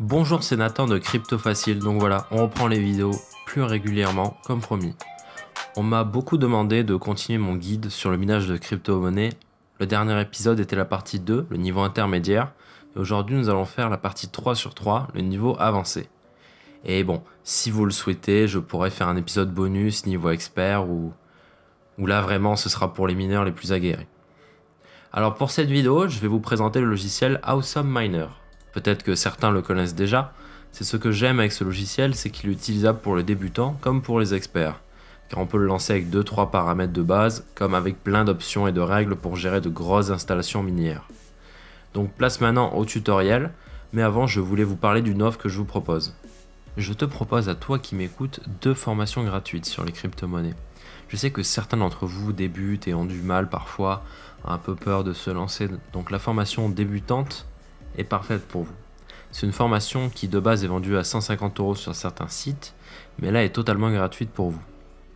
Bonjour, c'est Nathan de Crypto Facile. Donc voilà, on reprend les vidéos plus régulièrement, comme promis. On m'a beaucoup demandé de continuer mon guide sur le minage de crypto-monnaies. Le dernier épisode était la partie 2, le niveau intermédiaire. Et aujourd'hui, nous allons faire la partie 3 sur 3, le niveau avancé. Et bon, si vous le souhaitez, je pourrais faire un épisode bonus niveau expert où là vraiment ce sera pour les mineurs les plus aguerris. Alors pour cette vidéo, je vais vous présenter le logiciel Awesome Miner. Peut-être que certains le connaissent déjà. C'est ce que j'aime avec ce logiciel, c'est qu'il est utilisable pour les débutants comme pour les experts. Car on peut le lancer avec 2-3 paramètres de base, comme avec plein d'options et de règles pour gérer de grosses installations minières. Donc place maintenant au tutoriel, mais avant je voulais vous parler d'une offre que je vous propose. Je te propose à toi qui m'écoutes 2 formations gratuites sur les crypto-monnaies. Je sais que certains d'entre vous débutent et ont du mal parfois, un peu peur de se lancer, donc la formation débutante est parfaite pour vous. C'est une formation qui de base est vendue à 150 € sur certains sites, mais là est totalement gratuite pour vous.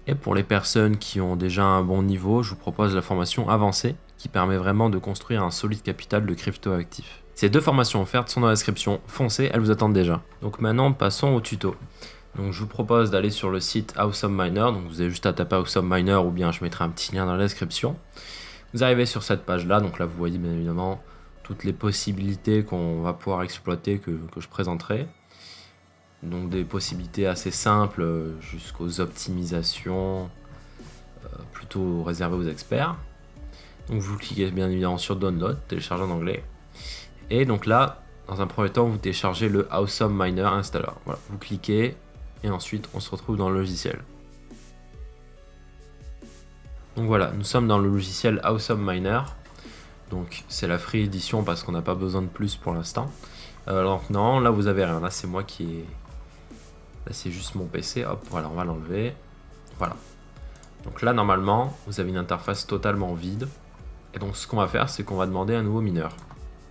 Et pour les personnes qui ont déjà un bon niveau, je vous propose la formation avancée qui permet vraiment de construire un solide capital de crypto actifs. Ces 2 formations offertes sont dans la description, foncez, elles vous attendent déjà. Donc maintenant passons au tuto. Donc je vous propose d'aller sur le site Awesome Miner, donc vous avez juste à taper Awesome Miner ou bien je mettrai un petit lien dans la description. Vous arrivez sur cette page là, donc là vous voyez bien évidemment toutes les possibilités qu'on va pouvoir exploiter que je présenterai. Donc des possibilités assez simples jusqu'aux optimisations plutôt réservées aux experts. Donc vous cliquez bien évidemment sur Download, télécharger en anglais. Et donc là, dans un premier temps, vous téléchargez le Awesome Miner Installer. Voilà, vous cliquez et ensuite on se retrouve dans le logiciel. Donc voilà, nous sommes dans le logiciel Awesome Miner. Donc c'est la free edition parce qu'on n'a pas besoin de plus pour l'instant. Alors non, là vous avez rien. Là c'est moi qui ai... Là c'est juste mon PC. Hop, voilà, on va l'enlever. Voilà. Donc là normalement, vous avez une interface totalement vide. Et donc ce qu'on va faire, c'est qu'on va demander un nouveau mineur.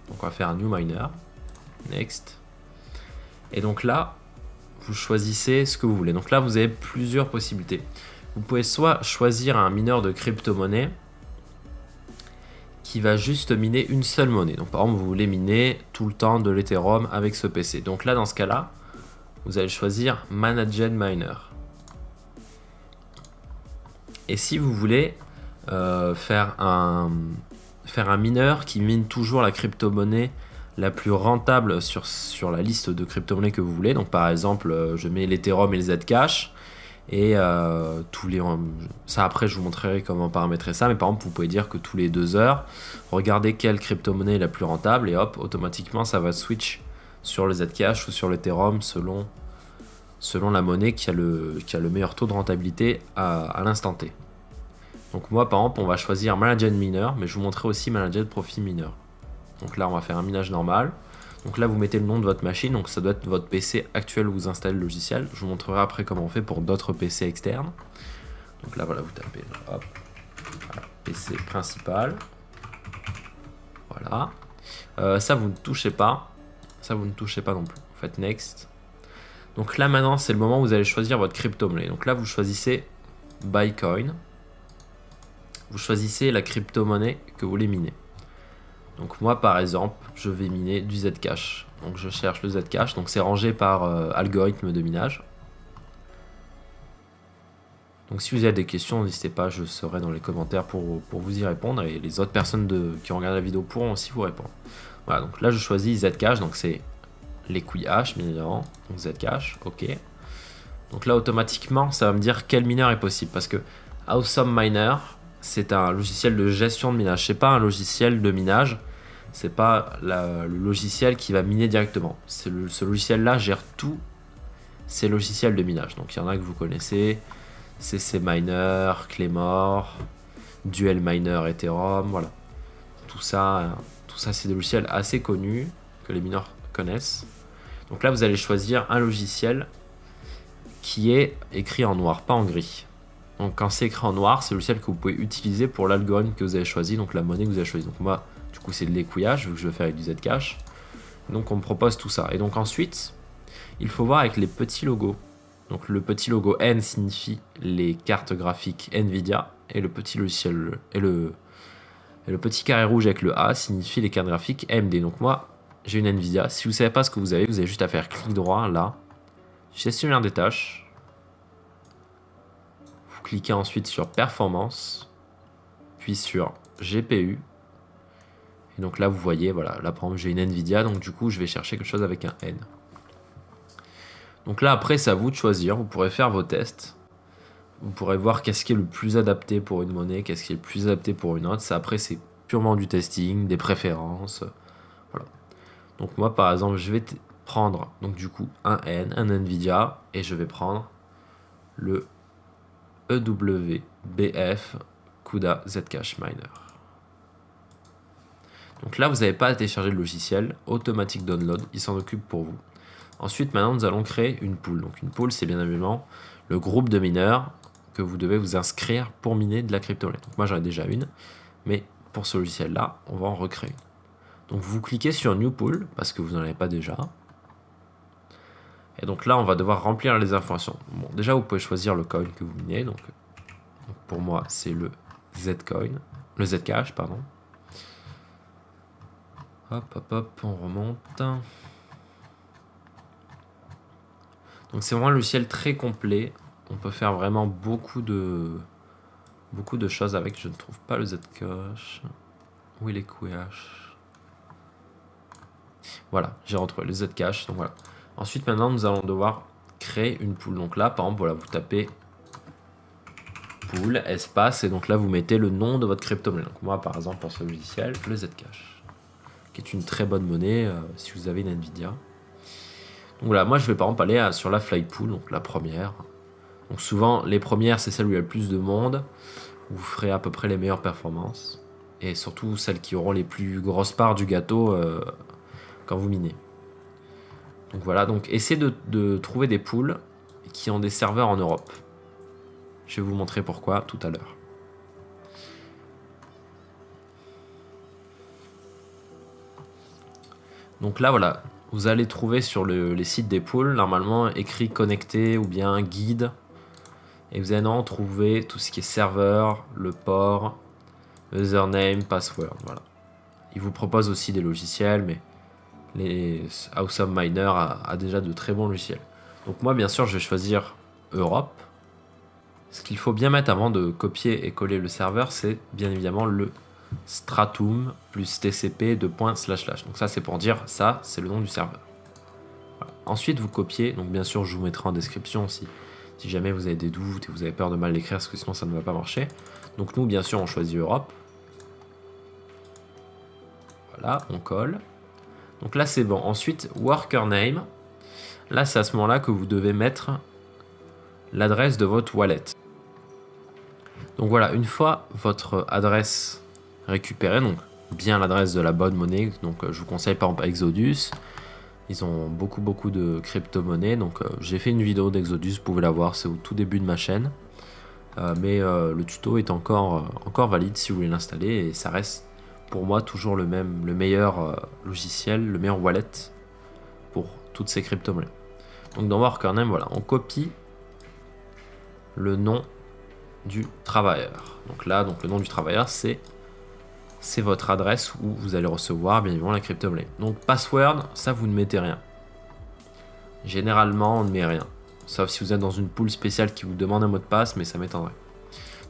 Donc on va faire un new miner. Next. Et donc là, vous choisissez ce que vous voulez. Donc là, vous avez plusieurs possibilités. Vous pouvez soit choisir un mineur de crypto-monnaie qui va juste miner une seule monnaie. Donc par exemple, vous voulez miner tout le temps de l'Ethereum avec ce PC. Donc là, dans ce cas-là, vous allez choisir Managed Miner. Et si vous voulez faire un mineur qui mine toujours la crypto-monnaie la plus rentable sur la liste de crypto-monnaies que vous voulez. Donc par exemple, je mets l'Ethereum et le Zcash. Et ça après je vous montrerai comment paramétrer ça, mais par exemple vous pouvez dire que tous les 2 heures regardez quelle crypto-monnaie est la plus rentable et hop automatiquement ça va switch sur le Zcash ou sur l'Ethereum selon la monnaie qui a le meilleur taux de rentabilité à l'instant T. Donc moi par exemple on va choisir Managed Miner, mais je vous montrerai aussi Managed Profit Miner. Donc là on va faire un minage normal. Donc là vous mettez le nom de votre machine, donc ça doit être votre PC actuel où vous installez le logiciel. Je vous montrerai après comment on fait pour d'autres PC externes. Donc là voilà, vous tapez hop, voilà, PC principal. Voilà. Ça vous ne touchez pas. Ça vous ne touchez pas non plus. Vous faites next. Donc là maintenant c'est le moment où vous allez choisir votre crypto-monnaie. Donc là vous choisissez Bitcoin. Vous choisissez la crypto-monnaie que vous voulez miner. Donc moi par exemple je vais miner du Zcash. Donc je cherche le Zcash, donc c'est rangé par algorithme de minage. Donc si vous avez des questions, n'hésitez pas, je serai dans les commentaires pour vous y répondre. Et les autres personnes qui regardent la vidéo pourront aussi vous répondre. Voilà, donc là je choisis Zcash, donc c'est les couilles H bien évidemment. Donc Zcash, ok. Donc là automatiquement ça va me dire quel mineur est possible. Parce que Awesome Miner, c'est un logiciel de gestion de minage. C'est pas un logiciel de minage. C'est pas le logiciel qui va miner directement. Ce logiciel-là gère tous ces logiciels de minage. Donc il y en a que vous connaissez. CC Miner, Claymore, Duel Miner, Ethereum, voilà. Tout ça c'est des logiciels assez connus que les mineurs connaissent. Donc là vous allez choisir un logiciel qui est écrit en noir, pas en gris. Donc quand c'est écrit en noir, c'est le logiciel que vous pouvez utiliser pour l'algorithme que vous avez choisi, donc la monnaie que vous avez choisi. Donc moi, du coup, c'est de l'écouillage, vu que je le fais avec du Zcash. Donc on me propose tout ça. Et donc ensuite, il faut voir avec les petits logos. Donc le petit logo N signifie les cartes graphiques Nvidia, et le petit logiciel et le petit carré rouge avec le A signifie les cartes graphiques AMD. Donc moi, j'ai une Nvidia. Si vous ne savez pas ce que vous avez juste à faire clic droit là, gestionnaire des tâches. Vous cliquez ensuite sur performance, puis sur GPU. Et donc là, vous voyez, voilà, là par exemple, j'ai une Nvidia, donc du coup, je vais chercher quelque chose avec un N. Donc là, après, c'est à vous de choisir. Vous pourrez faire vos tests. Vous pourrez voir qu'est-ce qui est le plus adapté pour une monnaie, qu'est-ce qui est le plus adapté pour une autre. Ça, après, c'est purement du testing, des préférences. Voilà. Donc moi, par exemple, je vais prendre donc du coup un N, un Nvidia, et je vais prendre le EWBF CUDA Zcash Miner. Donc là, vous n'avez pas à télécharger le logiciel, automatique download, il s'en occupe pour vous. Ensuite, maintenant, nous allons créer une pool. Donc une pool, c'est bien évidemment le groupe de mineurs que vous devez vous inscrire pour miner de la crypto-monnaie. Donc moi, j'en ai déjà une, mais pour ce logiciel-là, on va en recréer une. Donc vous cliquez sur New Pool, parce que vous n'en avez pas déjà. Et donc là, on va devoir remplir les informations. Bon, déjà, vous pouvez choisir le coin que vous minez. Donc pour moi, c'est le Zcoin, le Zcash, pardon. Hop, hop, hop, on remonte. Donc c'est vraiment un logiciel très complet. On peut faire vraiment beaucoup de choses avec. Je ne trouve pas le Zcash. Où est les QH? Voilà, j'ai retrouvé le Zcash. Donc voilà. Ensuite, maintenant, nous allons devoir créer une pool. Donc là, par exemple, voilà, vous tapez pool, espace, et donc là, vous mettez le nom de votre crypto-monnaie. Donc moi, par exemple, pour ce logiciel, le Zcash, qui est une très bonne monnaie si vous avez une Nvidia. Donc voilà, moi, je vais par exemple aller sur la fly pool, donc la première. Donc souvent, les premières, c'est celles où il y a le plus de monde, où vous ferez à peu près les meilleures performances, et surtout celles qui auront les plus grosses parts du gâteau quand vous minez. Donc voilà, donc essayez de trouver des pools qui ont des serveurs en Europe. Je vais vous montrer pourquoi tout à l'heure. Donc là, voilà, vous allez trouver sur les sites des pools, normalement écrit connecté ou bien guide. Et vous allez en trouver tout ce qui est serveur, le port, username, password. Voilà. Ils vous proposent aussi des logiciels, mais les Awesome Miner a déjà de très bons logiciels. Donc moi, bien sûr, je vais choisir Europe. Ce qu'il faut bien mettre avant de copier et coller le serveur, c'est bien évidemment le stratum plus tcp de .//. Donc ça, c'est pour dire ça, c'est le nom du serveur. Voilà. Ensuite, vous copiez. Donc bien sûr, je vous mettrai en description si jamais vous avez des doutes et vous avez peur de mal l'écrire, parce que sinon ça ne va pas marcher. Donc nous, bien sûr, on choisit Europe. Voilà, on colle. Donc là, c'est bon. Ensuite, worker name. Là, c'est à ce moment-là que vous devez mettre l'adresse de votre wallet. Donc voilà, une fois votre adresse récupérée, donc bien l'adresse de la bonne monnaie, donc je vous conseille par exemple Exodus. Ils ont beaucoup de crypto-monnaies, donc j'ai fait une vidéo d'Exodus, vous pouvez la voir, c'est au tout début de ma chaîne. Mais le tuto est encore valide si vous voulez l'installer, et ça reste pour moi toujours le meilleur logiciel, le meilleur wallet pour toutes ces crypto-monnaies. Donc dans worker name, voilà, on copie le nom du travailleur. Donc là, le nom du travailleur, c'est votre adresse où vous allez recevoir bien évidemment la crypto-monnaie. Donc password, ça vous ne mettez rien. Généralement, on ne met rien. Sauf si vous êtes dans une pool spéciale qui vous demande un mot de passe, mais ça m'étonnerait.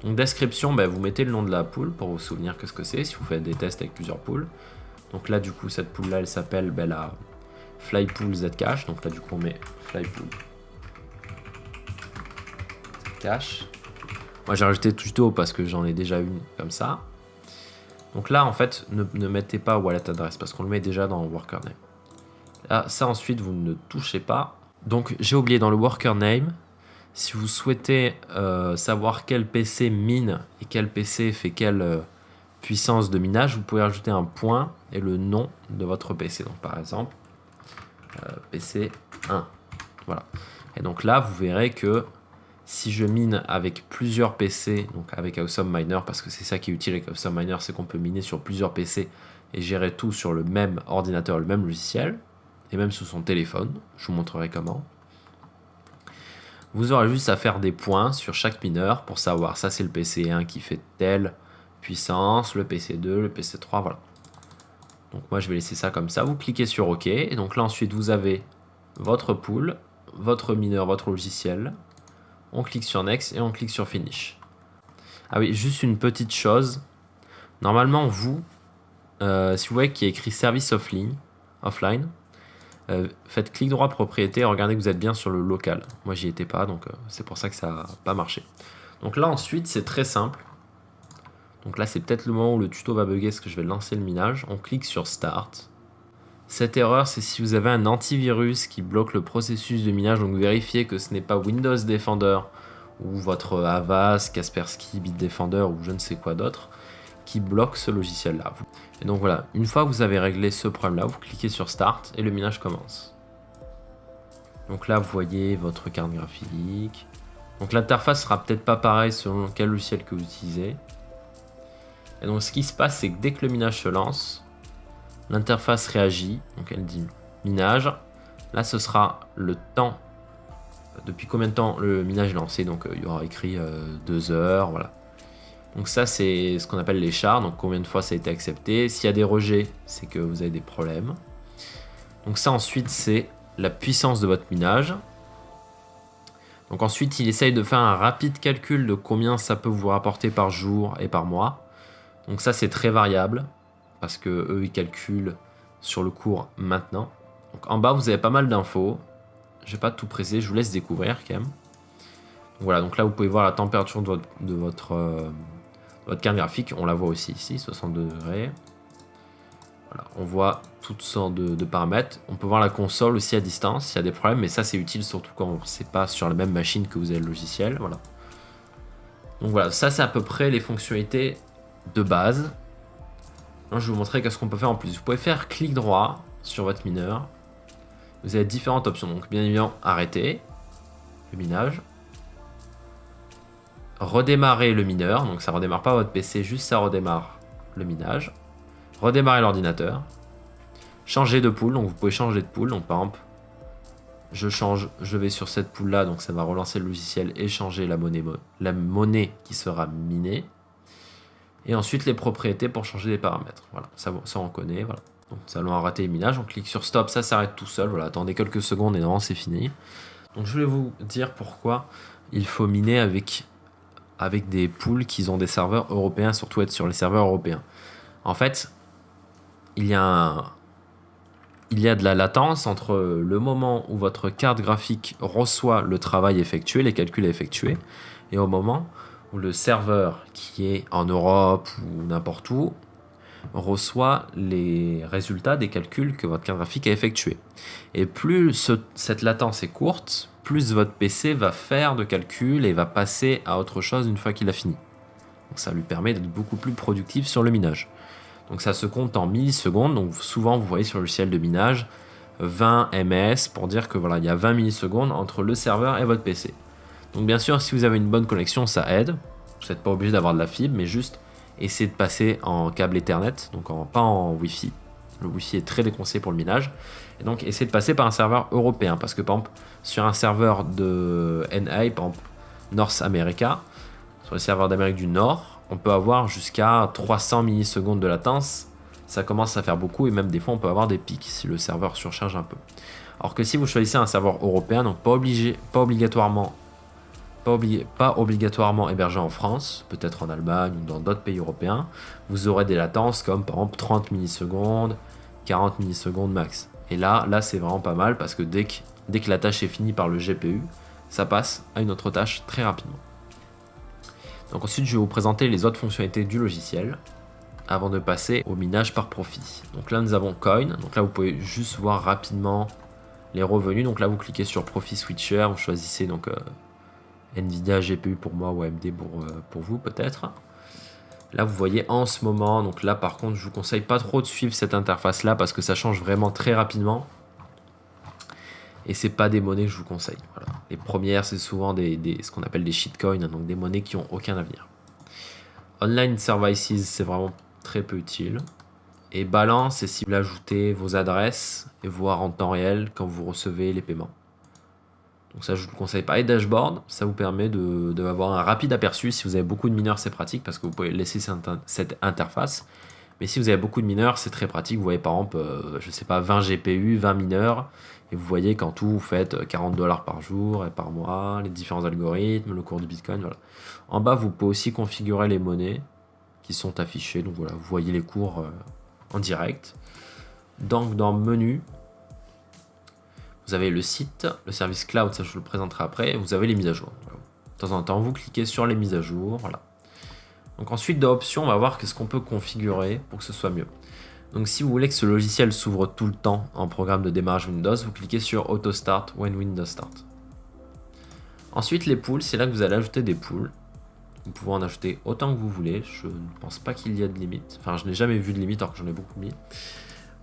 Donc description, vous mettez le nom de la pool pour vous souvenir que ce que c'est, si vous faites des tests avec plusieurs pools. Donc là, du coup, cette pool-là, elle s'appelle la Flypool Zcash. Donc là, du coup, on met Flypool Zcash. Moi, j'ai rajouté tuto parce que j'en ai déjà une comme ça. Donc là, en fait, ne mettez pas wallet adresse parce qu'on le met déjà dans worker name. Là, ça, ensuite, vous ne touchez pas. Donc, j'ai oublié dans le worker name, si vous souhaitez savoir quel PC mine et quel PC fait quelle puissance de minage, vous pouvez rajouter un point et le nom de votre PC. Donc, par exemple, PC 1. Voilà. Et donc là, vous verrez que si je mine avec plusieurs PC, donc avec Awesome Miner, parce que c'est ça qui est utile avec Awesome Miner, c'est qu'on peut miner sur plusieurs PC et gérer tout sur le même ordinateur, le même logiciel, et même sur son téléphone. Je vous montrerai comment. Vous aurez juste à faire des points sur chaque mineur pour savoir, ça c'est le PC1 qui fait telle puissance, le PC2, le PC3, voilà. Donc moi je vais laisser ça comme ça, vous cliquez sur OK, et donc là ensuite vous avez votre pool, votre mineur, votre logiciel. On clique sur Next et on clique sur Finish. Ah oui, juste une petite chose. Normalement, si vous voyez qu'il y a écrit Service offline, faites clic droit propriété et regardez que vous êtes bien sur le local. Moi, j'y étais pas, donc c'est pour ça que ça n'a pas marché. Donc là, ensuite, c'est très simple. Donc là, c'est peut-être le moment où le tuto va bugger parce que je vais lancer le minage. On clique sur Start. Cette erreur, c'est si vous avez un antivirus qui bloque le processus de minage. Donc vérifiez que ce n'est pas Windows Defender ou votre Avast, Kaspersky, Bitdefender ou je ne sais quoi d'autre qui bloque ce logiciel-là. Et donc voilà, une fois que vous avez réglé ce problème-là, vous cliquez sur Start et le minage commence. Donc là, vous voyez votre carte graphique. Donc l'interface sera peut-être pas pareille selon quel logiciel que vous utilisez. Et donc ce qui se passe, c'est que dès que le minage se lance, l'interface réagit, donc elle dit minage. Là, ce sera le temps, depuis combien de temps le minage est lancé. Donc il y aura écrit 2 heures, voilà. Donc ça, c'est ce qu'on appelle les chars, donc combien de fois ça a été accepté. S'il y a des rejets, c'est que vous avez des problèmes. Donc ça, ensuite, c'est la puissance de votre minage. Donc ensuite, il essaye de faire un rapide calcul de combien ça peut vous rapporter par jour et par mois. Donc ça, c'est très variable, parce que eux, ils calculent sur le cours maintenant. Donc en bas, vous avez pas mal d'infos. Je vais pas tout presser, je vous laisse découvrir quand même. Donc voilà, donc là, vous pouvez voir la température de votre carte graphique. On la voit aussi ici, 62 degrés. Voilà, on voit toutes sortes de paramètres. On peut voir la console aussi à distance s'il y a des problèmes, mais ça, c'est utile surtout quand c'est pas sur la même machine que vous avez le logiciel. Voilà. Donc voilà, ça, c'est à peu près les fonctionnalités de base. Là, je vais vous montrer qu'est-ce qu'on peut faire en plus. Vous pouvez faire clic droit sur votre mineur. Vous avez différentes options. Donc, bien évidemment, arrêter le minage. Redémarrer le mineur. Donc, ça ne redémarre pas votre PC, juste ça redémarre le minage. Redémarrer l'ordinateur. Changer de pool. Donc, vous pouvez changer de pool. Donc, par exemple, je vais sur cette pool là. Donc, ça va relancer le logiciel et changer la monnaie qui sera minée. Et ensuite, les propriétés pour changer les paramètres. Voilà, ça on connaît. Voilà. Donc, nous allons arrêter le minage. On clique sur Stop, ça s'arrête tout seul. Voilà, attendez quelques secondes et normalement, c'est fini. Donc, je voulais vous dire pourquoi il faut miner avec des pools qui ont des serveurs européens, surtout être sur les serveurs européens. En fait, il y a de la latence entre le moment où votre carte graphique reçoit le travail effectué, les calculs effectués, et au moment où le serveur qui est en Europe ou n'importe où reçoit les résultats des calculs que votre carte graphique a effectués. Et plus cette latence est courte, plus votre PC va faire de calculs et va passer à autre chose une fois qu'il a fini. Donc ça lui permet d'être beaucoup plus productif sur le minage. Donc ça se compte en millisecondes. Donc souvent vous voyez sur le logiciel de minage 20 ms pour dire que voilà, il y a 20 millisecondes entre le serveur et votre PC. Donc bien sûr, si vous avez une bonne connexion, ça aide. Vous n'êtes pas obligé d'avoir de la fibre, mais juste essayez de passer en câble Ethernet, donc pas en Wi-Fi. Le Wi-Fi est très déconseillé pour le minage. Et donc essayez de passer par un serveur européen, parce que par exemple, sur un serveur de NA, par exemple North America, sur les serveurs d'Amérique du Nord, on peut avoir jusqu'à 300 millisecondes de latence. Ça commence à faire beaucoup, et même des fois on peut avoir des pics si le serveur surcharge un peu. Alors que si vous choisissez un serveur européen, donc pas obligatoirement hébergé en France, peut-être en Allemagne ou dans d'autres pays européens, vous aurez des latences comme par exemple 30 millisecondes, 40 millisecondes max. Et là c'est vraiment pas mal parce que dès que la tâche est finie par le GPU, ça passe à une autre tâche très rapidement. Donc ensuite, je vais vous présenter les autres fonctionnalités du logiciel avant de passer au minage par profit. Donc là, nous avons Coin. Donc là, vous pouvez juste voir rapidement les revenus. Donc là, vous cliquez sur Profit Switcher, vous choisissez donc Nvidia GPU pour moi ou AMD pour vous peut-être. Là vous voyez en ce moment, donc là par contre je vous conseille pas trop de suivre cette interface là parce que ça change vraiment très rapidement. Et c'est pas des monnaies que je vous conseille. Voilà. Les premières c'est souvent ce qu'on appelle des shitcoins, donc des monnaies qui ont aucun avenir. Online Services c'est vraiment très peu utile. Et Balance c'est si vous ajoutez vos adresses et voir en temps réel quand vous recevez les paiements. Donc ça, je ne vous le conseille pas. Et Dashboard, ça vous permet d'avoir un rapide aperçu. Si vous avez beaucoup de mineurs, c'est pratique parce que vous pouvez laisser cette interface. Mais si vous avez beaucoup de mineurs, c'est très pratique. Vous voyez par exemple, je sais pas, 20 GPU, 20 mineurs, et vous voyez qu'en tout, vous faites 40 $ par jour et par mois, les différents algorithmes, le cours du Bitcoin, voilà. En bas, vous pouvez aussi configurer les monnaies qui sont affichées. Donc voilà, vous voyez les cours en direct. Donc dans menu, vous avez le site, le service cloud, ça je vous le présenterai après, et vous avez les mises à jour. Voilà. De temps en temps, vous cliquez sur les mises à jour, voilà. Donc ensuite, dans options, on va voir qu'est-ce qu'on peut configurer pour que ce soit mieux. Donc si vous voulez que ce logiciel s'ouvre tout le temps en programme de démarrage Windows, vous cliquez sur Auto Start when Windows Start. Ensuite, les pools, c'est là que vous allez ajouter des pools. Vous pouvez en ajouter autant que vous voulez. Je ne pense pas qu'il y a de limite. Enfin, je n'ai jamais vu de limite alors que j'en ai beaucoup mis.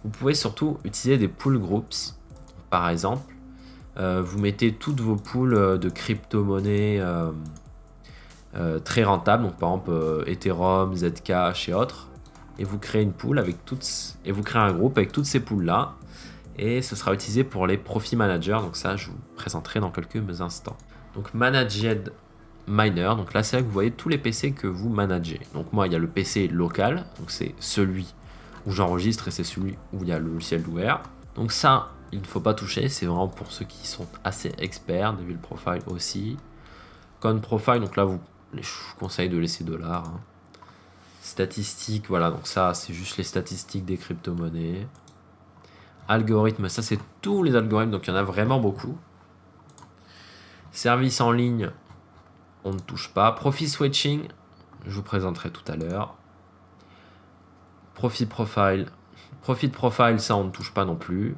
Vous pouvez surtout utiliser des pool groups. Par exemple, vous mettez toutes vos pools de crypto-monnaies très rentables. Donc par exemple Ethereum, Zcash et autres. Et vous créez une pool avec toutes, et vous créez un groupe avec toutes ces pools là, et ce sera utilisé pour les profit managers. Donc ça, je vous présenterai dans quelques instants. Donc managed miner, donc là c'est là que vous voyez tous les PC que vous managez. Donc moi il y a le PC local, donc c'est celui où j'enregistre et c'est celui où il y a le logiciel ouvert. Donc ça, il ne faut pas toucher, c'est vraiment pour ceux qui sont assez experts. Devil profile aussi. Con profile, donc là je vous conseille de laisser $. Hein. Statistiques, voilà, donc ça c'est juste les statistiques des crypto-monnaies. Algorithmes, ça c'est tous les algorithmes, donc il y en a vraiment beaucoup. Services en ligne, on ne touche pas. Profit switching, je vous présenterai tout à l'heure. Profit profile, ça on ne touche pas non plus.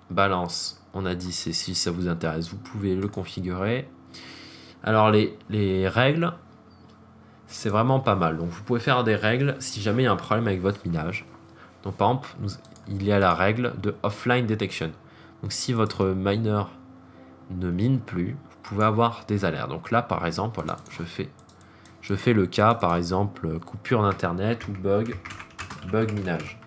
Balance, on a dit, c'est si ça vous intéresse, vous pouvez le configurer. Alors les règles, c'est vraiment pas mal. Donc vous pouvez faire des règles si jamais il y a un problème avec votre minage. Donc par exemple, il y a la règle de offline detection. Donc si votre miner ne mine plus, vous pouvez avoir des alertes. Donc là par exemple, voilà, je fais le cas par exemple coupure d'internet ou bug minage.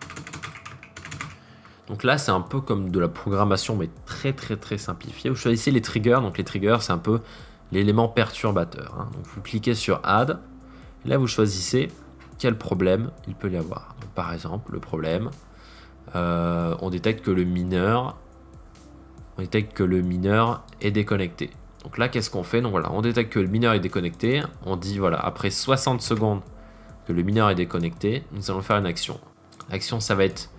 Donc là c'est un peu comme de la programmation mais très simplifiée. Vous choisissez les triggers. Donc les triggers c'est un peu l'élément perturbateur. Hein. Donc vous cliquez sur add. Et là, vous choisissez quel problème il peut y avoir. Donc, par exemple, le problème, on détecte que le mineur est déconnecté. Donc là, qu'est-ce qu'on fait? Donc voilà, on détecte que le mineur est déconnecté. On dit, voilà, après 60 secondes que le mineur est déconnecté, nous allons faire une action. L'action, ça va être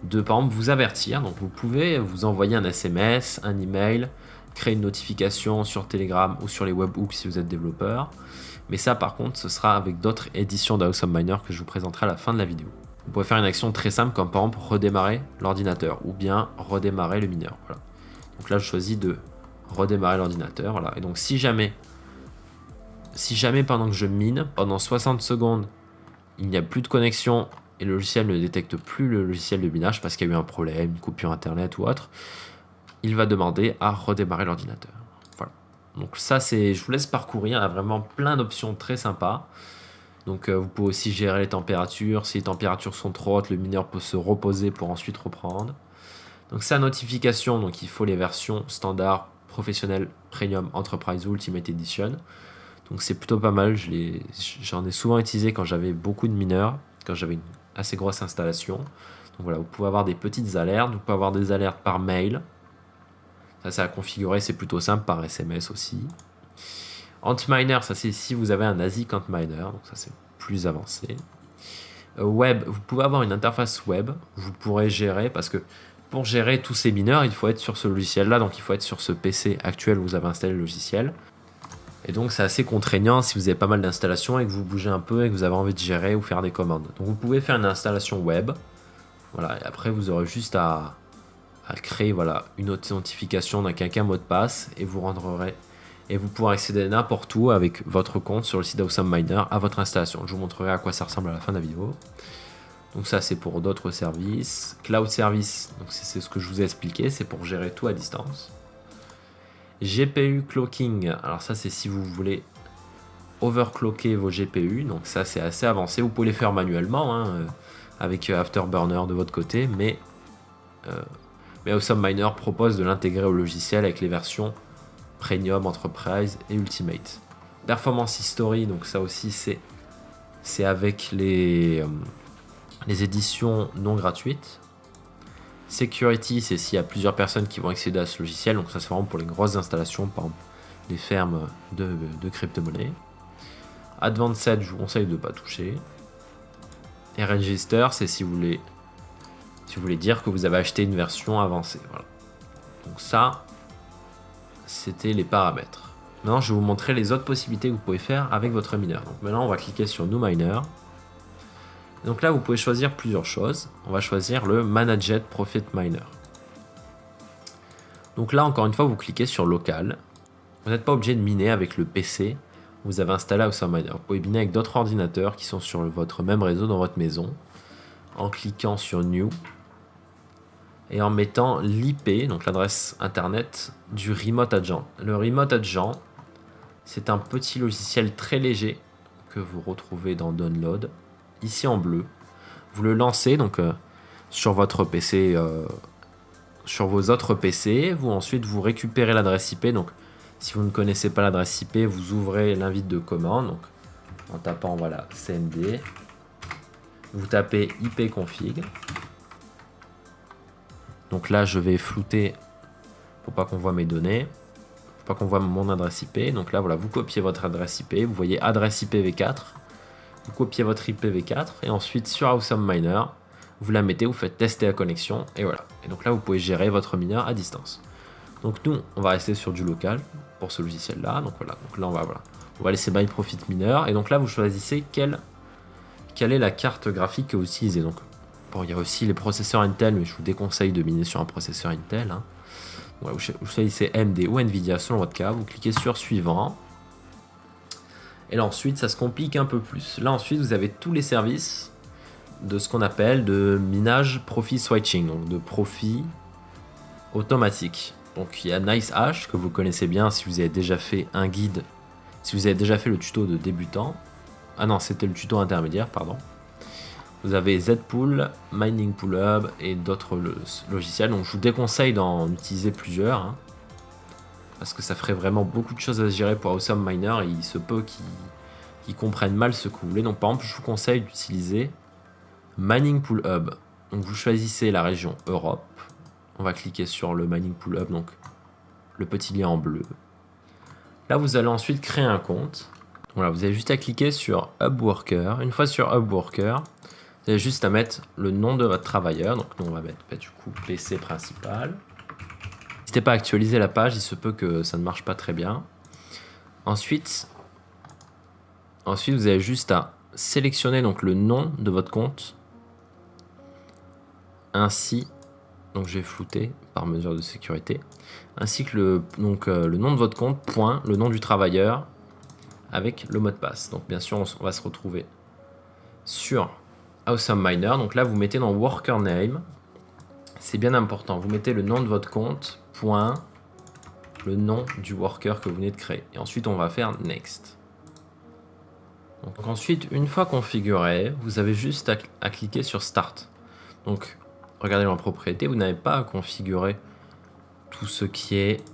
de, par exemple, vous avertir. Donc vous pouvez vous envoyer un SMS, un email, créer une notification sur Telegram ou sur les webhooks si vous êtes développeur. Mais ça, par contre, ce sera avec d'autres éditions d'AwesomeMiner que je vous présenterai à la fin de la vidéo. Vous pouvez faire une action très simple comme par exemple redémarrer l'ordinateur ou bien redémarrer le mineur. Voilà. Donc là, je choisis de redémarrer l'ordinateur. Voilà. Et donc, si jamais pendant que je mine, pendant 60 secondes, il n'y a plus de connexion et le logiciel ne détecte plus le logiciel de minage parce qu'il y a eu un problème, une coupure internet ou autre, il va demander à redémarrer l'ordinateur. Donc ça, je vous laisse parcourir, il y a vraiment plein d'options très sympas. Donc vous pouvez aussi gérer les températures. Si les températures sont trop hautes, le mineur peut se reposer pour ensuite reprendre. Donc sa notification, donc il faut les versions standard, professionnel, premium, enterprise ou ultimate edition. Donc c'est plutôt pas mal, j'en ai souvent utilisé quand j'avais beaucoup de mineurs, quand j'avais une assez grosse installation. Donc voilà, vous pouvez avoir des petites alertes, vous pouvez avoir des alertes par mail. Ça, c'est à configurer, c'est plutôt simple, par SMS aussi. Antminer, ça c'est si vous avez un ASIC Antminer, donc ça c'est plus avancé. Web, vous pouvez avoir une interface web, vous pourrez gérer, parce que pour gérer tous ces mineurs, il faut être sur ce logiciel-là, donc il faut être sur ce PC actuel où vous avez installé le logiciel. Et donc c'est assez contraignant si vous avez pas mal d'installations et que vous bougez un peu et que vous avez envie de gérer ou faire des commandes. Donc vous pouvez faire une installation web, voilà, et après vous aurez juste à créer voilà, une authentification d'un quelqu'un mot de passe et vous pourrez accéder n'importe où avec votre compte sur le site d'AwesomeMiner à votre installation. Je vous montrerai à quoi ça ressemble à la fin de la vidéo. Donc ça c'est pour d'autres services. Cloud Service, donc c'est ce que je vous ai expliqué, c'est pour gérer tout à distance. GPU Clocking, alors ça c'est si vous voulez overclocker vos GPU, donc ça c'est assez avancé, vous pouvez les faire manuellement hein, avec Afterburner de votre côté, mais AwesomeMiner propose de l'intégrer au logiciel avec les versions Premium, Enterprise et Ultimate. Performance History, donc ça aussi c'est avec les les éditions non gratuites. Security, c'est s'il y a plusieurs personnes qui vont accéder à ce logiciel, donc ça c'est vraiment pour les grosses installations, par exemple les fermes de crypto-monnaies. Advanced, je vous conseille de ne pas toucher. Et Register, c'est si vous voulez dire que vous avez acheté une version avancée. Voilà. Donc ça, c'était les paramètres. Maintenant, je vais vous montrer les autres possibilités que vous pouvez faire avec votre mineur. Donc maintenant, on va cliquer sur New Miner. Donc là, vous pouvez choisir plusieurs choses. On va choisir le Managed Profit Miner. Donc là, encore une fois, vous cliquez sur Local. Vous n'êtes pas obligé de miner avec le PC que vous avez installé Awesome Miner. Vous pouvez miner avec d'autres ordinateurs qui sont sur votre même réseau dans votre maison, en cliquant sur New et en mettant l'IP, donc l'adresse internet du Remote Agent. Le Remote Agent, c'est un petit logiciel très léger que vous retrouvez dans Download, ici en bleu. Vous le lancez donc sur votre PC, sur vos autres PC. Ensuite, vous récupérez l'adresse IP. Donc, si vous ne connaissez pas l'adresse IP, vous ouvrez l'invite de commande. Donc, en tapant voilà cmd, vous tapez ipconfig. Donc là, je vais flouter pour pas qu'on voit mes données, pour pas qu'on voit mon adresse IP. Donc là, voilà, vous copiez votre adresse IP. Vous voyez adresse IPv4. Vous copiez votre IPv4 et ensuite sur Awesome Miner, vous la mettez, vous faites tester la connexion et voilà. Et donc là, vous pouvez gérer votre mineur à distance. Donc nous, on va rester sur du local pour ce logiciel-là. Donc voilà. Donc là, on va laisser Buy Profit Miner. Et donc là, vous choisissez quelle est la carte graphique que vous utilisez. Donc bon, il y a aussi les processeurs Intel, mais je vous déconseille de miner sur un processeur Intel. Hein. Voilà, vous choisissez AMD ou Nvidia selon votre cas. Vous cliquez sur Suivant. Et là ensuite, ça se complique un peu plus. Là ensuite, vous avez tous les services de ce qu'on appelle de minage profit switching, donc de profit automatique. Donc il y a NiceHash que vous connaissez bien si vous avez déjà fait un guide, si vous avez déjà fait le tuto de débutant. Ah non, c'était le tuto intermédiaire, pardon. Vous avez Zpool, Mining Pool Hub et d'autres logiciels. Donc je vous déconseille d'en utiliser plusieurs. Hein. Parce que ça ferait vraiment beaucoup de choses à gérer pour Awesome Miner et il se peut qu'ils comprennent mal ce que vous voulez. Donc par exemple, je vous conseille d'utiliser Mining Pool Hub. Donc vous choisissez la région Europe. On va cliquer sur le Mining Pool Hub, donc le petit lien en bleu. Là, vous allez ensuite créer un compte. Voilà, vous avez juste à cliquer sur Hub Worker. Une fois sur Hub Worker, vous avez juste à mettre le nom de votre travailleur. Donc nous, on va mettre du coup PC principal. N'hésitez pas à actualiser la page, il se peut que ça ne marche pas très bien. Ensuite, vous avez juste à sélectionner donc le nom de votre compte. Ainsi, donc je vais flouter par mesure de sécurité. Ainsi que le nom de votre compte, point, le nom du travailleur avec le mot de passe. Donc bien sûr, on va se retrouver sur Awesome Miner. Donc là, vous mettez dans Worker Name. C'est bien important. Vous mettez le nom de votre compte, point, le nom du worker que vous venez de créer. Et ensuite, on va faire Next. Donc ensuite, une fois configuré, vous avez juste à cliquer sur Start. Donc, regardez dans propriété, vous n'avez pas à configurer tout ce qui est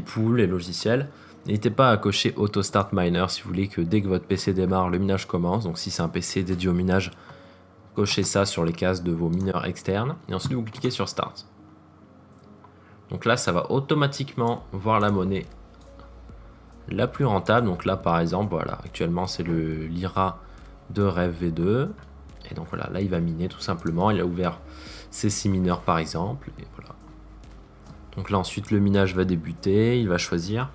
pool et logiciels. N'hésitez pas à cocher Auto Start Miner si vous voulez que dès que votre PC démarre, le minage commence. Donc si c'est un PC dédié au minage, cochez ça sur les cases de vos mineurs externes. Et ensuite, vous cliquez sur Start. Donc là, ça va automatiquement voir la monnaie la plus rentable. Donc là, par exemple, voilà, actuellement, c'est le Lyra de Rêve V2. Et donc voilà, là, il va miner tout simplement. Il a ouvert ses 6 mineurs, par exemple. Et voilà. Donc là, ensuite, le minage va débuter. Il va choisir.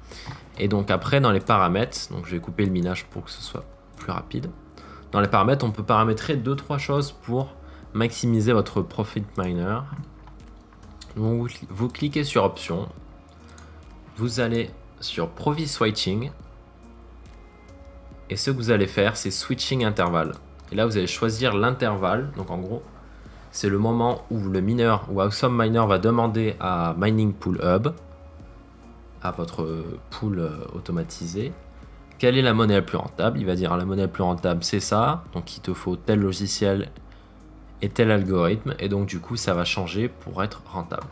Et donc après, dans les paramètres, donc je vais couper le minage pour que ce soit plus rapide. Dans les paramètres, on peut paramétrer 2-3 choses pour maximiser votre profit miner. Donc, vous cliquez sur Options. Vous allez sur Profit Switching. Et ce que vous allez faire, c'est Switching Interval. Et là, vous allez choisir l'intervalle. Donc en gros, c'est le moment où le mineur ou Awesome Miner va demander à Mining Pool Hub, à votre pool automatisé, quelle est la monnaie la plus rentable. Il va dire la monnaie la plus rentable, c'est ça. Donc il te faut tel logiciel et tel algorithme. Et donc du coup, ça va changer pour être rentable.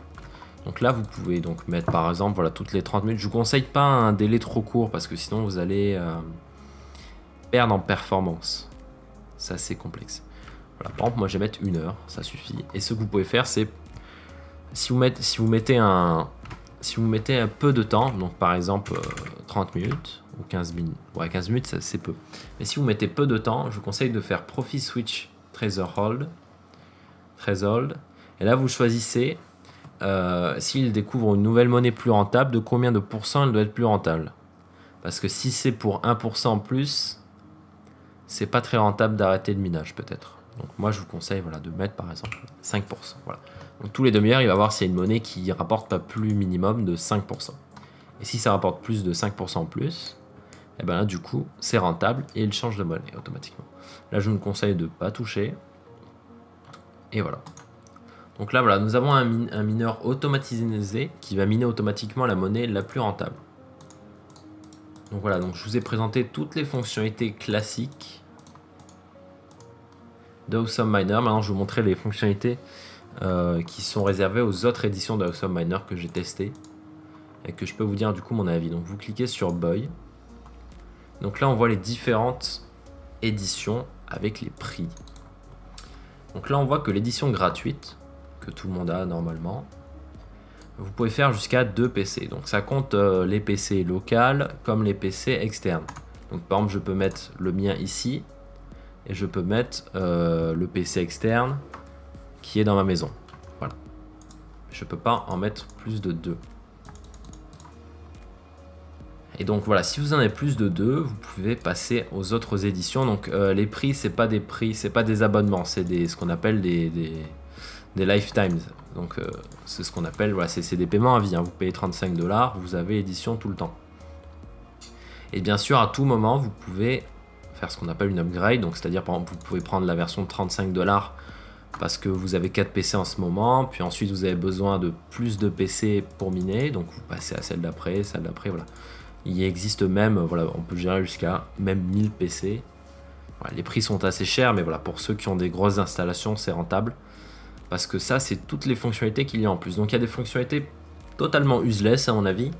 Donc là, vous pouvez donc mettre par exemple voilà, toutes les 30 minutes. Je ne vous conseille pas un délai trop court parce que sinon vous allez perdre en performance. c'est assez complexe. Voilà, par exemple, moi je vais mettre 1 heure, ça suffit. Et ce que vous pouvez faire, c'est si vous mettez un peu de temps, donc par exemple 30 minutes ou 15 minutes, ouais 15 minutes c'est peu. Mais si vous mettez peu de temps, je vous conseille de faire Profit Switch Threshold. Et là vous choisissez s'il découvre une nouvelle monnaie plus rentable, de combien de pourcents elle doit être plus rentable. Parce que si c'est pour 1% en plus, c'est pas très rentable d'arrêter le minage peut-être. Donc moi je vous conseille voilà, de mettre par exemple 5%. Voilà. Donc tous les demi-heures, il va voir s'il y a une monnaie qui rapporte pas plus minimum de 5%. Et si ça rapporte plus de 5% en plus, et ben là du coup c'est rentable et il change de monnaie automatiquement. Là je vous conseille de ne pas toucher. Et voilà. Donc là voilà, nous avons un mineur automatisé qui va miner automatiquement la monnaie la plus rentable. Donc voilà, donc je vous ai présenté toutes les fonctionnalités classiques d'Awesome Miner. Maintenant je vais vous montrer les fonctionnalités qui sont réservées aux autres éditions d'Awesome Miner que j'ai testées et que je peux vous dire du coup mon avis. Donc vous cliquez sur Buy. Donc là on voit les différentes éditions avec les prix. Donc là on voit que l'édition gratuite, que tout le monde a normalement, vous pouvez faire jusqu'à 2 PC. Donc ça compte les PC locaux comme les PC externes. Donc par exemple je peux mettre le mien ici et je peux mettre le PC externe qui est dans ma maison. Voilà. Je peux pas en mettre plus de 2. Et donc voilà, si vous en avez plus de 2, vous pouvez passer aux autres éditions. Donc les prix, c'est pas des prix, c'est pas des abonnements, c'est ce qu'on appelle des lifetimes. Donc c'est ce qu'on appelle, voilà, c'est des paiements à vie. Hein. Vous payez 35$, vous avez édition tout le temps. Et bien sûr, à tout moment, vous pouvez faire ce qu'on appelle une upgrade. Donc c'est-à-dire, par exemple, vous pouvez prendre la version de 35$ parce que vous avez 4 PC en ce moment, puis ensuite vous avez besoin de plus de PC pour miner, donc vous passez à celle d'après, voilà. Il existe même, voilà, on peut gérer jusqu'à même 1000 PC. Voilà, les prix sont assez chers, mais voilà, pour ceux qui ont des grosses installations, c'est rentable. Parce que ça, c'est toutes les fonctionnalités qu'il y a en plus. Donc il y a des fonctionnalités totalement useless à mon avis,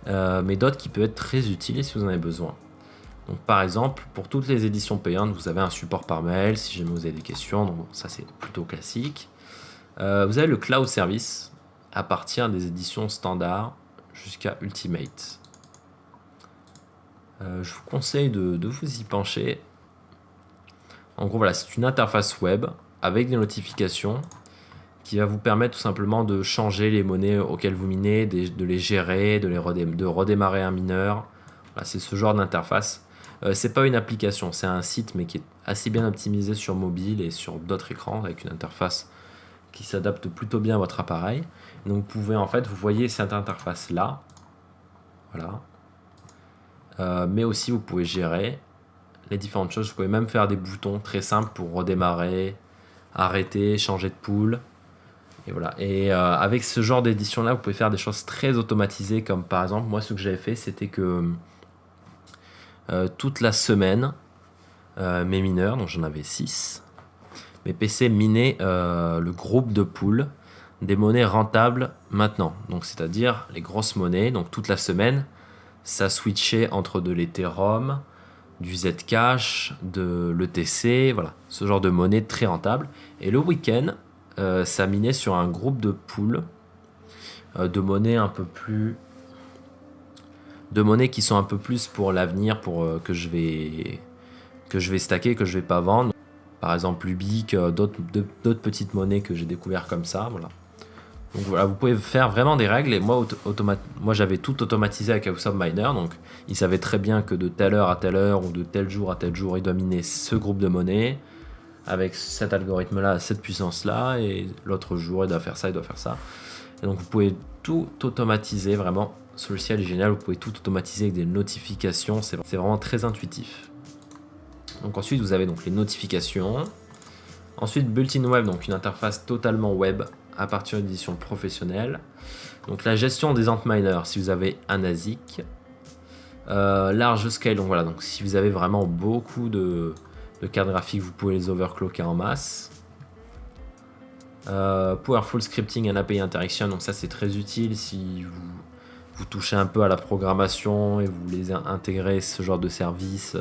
mais d'autres qui peuvent être très utiles si vous en avez besoin. Donc par exemple, pour toutes les éditions payantes, vous avez un support par mail si jamais vous avez des questions. Donc bon, ça c'est plutôt classique. Vous avez le cloud service à partir des éditions standard jusqu'à Ultimate. Je vous conseille de vous y pencher. En gros, voilà, c'est une interface web avec des notifications qui va vous permettre tout simplement de changer les monnaies auxquelles vous minez, de les gérer, de redémarrer un mineur. Voilà, c'est ce genre d'interface. C'est pas une application, c'est un site mais qui est assez bien optimisé sur mobile et sur d'autres écrans avec une interface qui s'adapte plutôt bien à votre appareil. Donc vous pouvez en fait, vous voyez cette interface là, voilà. Mais aussi vous pouvez gérer les différentes choses. Vous pouvez même faire des boutons très simples pour redémarrer, arrêter, changer de pool. Et voilà. Et avec ce genre d'édition là, vous pouvez faire des choses très automatisées, comme par exemple, moi ce que j'avais fait, c'était que toute la semaine, mes mineurs, donc j'en avais 6, mes PC minaient le groupe de pool des monnaies rentables maintenant. Donc c'est-à-dire les grosses monnaies, donc toute la semaine, ça switchait entre de l'Ethereum, du Zcash, de l'ETC, voilà, ce genre de monnaie très rentable. Et le week-end, ça minait sur un groupe de pools de monnaies un peu plus, de monnaies qui sont un peu plus pour l'avenir, pour que je vais stacker, que je vais pas vendre. Par exemple Lubic, d'autres petites monnaies que j'ai découvert comme ça, voilà. Donc voilà, vous pouvez faire vraiment des règles. Et moi j'avais tout automatisé avec Awesome Miner. Donc il savait très bien que de telle heure à telle heure ou de tel jour à tel jour, il doit miner ce groupe de monnaie avec cet algorithme-là, cette puissance-là. Et l'autre jour, il doit faire ça, il doit faire ça. Et donc vous pouvez tout automatiser vraiment. Ce logiciel est génial. Vous pouvez tout automatiser avec des notifications. C'est vraiment très intuitif. Donc ensuite, vous avez donc les notifications. Ensuite, Built-in Web, donc une interface totalement web à partir d'une édition professionnelle. Donc la gestion des Antminer, si vous avez un ASIC. Large scale, donc voilà, donc si vous avez vraiment beaucoup de cartes graphiques, vous pouvez les overclocker en masse. Powerful Scripting and API Interaction, donc ça c'est très utile si vous touchez un peu à la programmation et vous voulez intégrer ce genre de service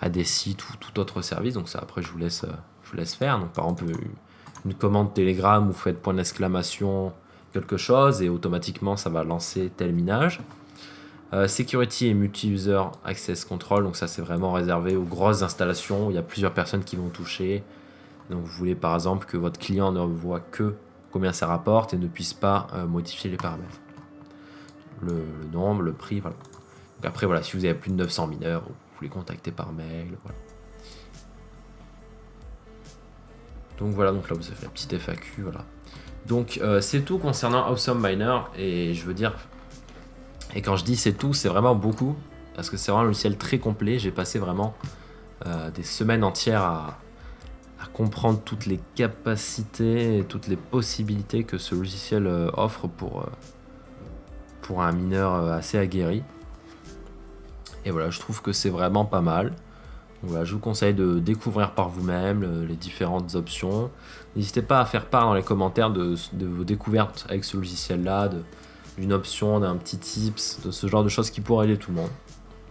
à des sites ou tout autre service. Donc ça, après, je vous laisse faire. Donc par exemple, une commande Telegram, vous faites point d'exclamation quelque chose et automatiquement, ça va lancer tel minage. Security et Multi-User Access Control, donc ça c'est vraiment réservé aux grosses installations où il y a plusieurs personnes qui vont toucher. Donc vous voulez par exemple que votre client ne voit que combien ça rapporte et ne puisse pas modifier les paramètres. Le nombre, le prix, voilà. Donc après voilà, si vous avez plus de 900 mineurs, vous les contactez par mail, voilà. Donc voilà, donc là vous avez la petite FAQ, voilà. Donc c'est tout concernant Awesome Miner et je veux dire, et quand je dis c'est tout, c'est vraiment beaucoup parce que c'est vraiment un logiciel très complet. J'ai passé vraiment des semaines entières à comprendre toutes les capacités et toutes les possibilités que ce logiciel offre pour un mineur assez aguerri. Et voilà, je trouve que c'est vraiment pas mal. Donc voilà, je vous conseille de découvrir par vous-même les différentes options. N'hésitez pas à faire part dans les commentaires de vos découvertes avec ce logiciel-là, d'une option, d'un petit tips, de ce genre de choses qui pourraient aider tout le monde.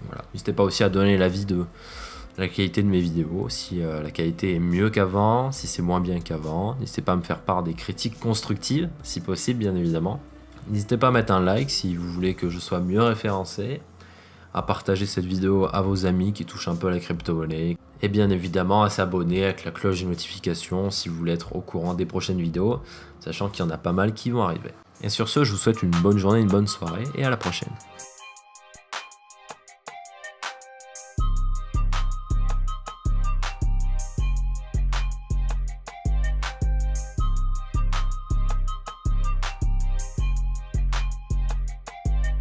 Voilà. N'hésitez pas aussi à donner l'avis de la qualité de mes vidéos, si la qualité est mieux qu'avant, si c'est moins bien qu'avant. N'hésitez pas à me faire part des critiques constructives, si possible, bien évidemment. N'hésitez pas à mettre un like si vous voulez que je sois mieux référencé, à partager cette vidéo à vos amis qui touchent un peu à la crypto-monnaie, et bien évidemment à s'abonner avec la cloche de notification si vous voulez être au courant des prochaines vidéos, sachant qu'il y en a pas mal qui vont arriver. Et sur ce, je vous souhaite une bonne journée, une bonne soirée, et à la prochaine.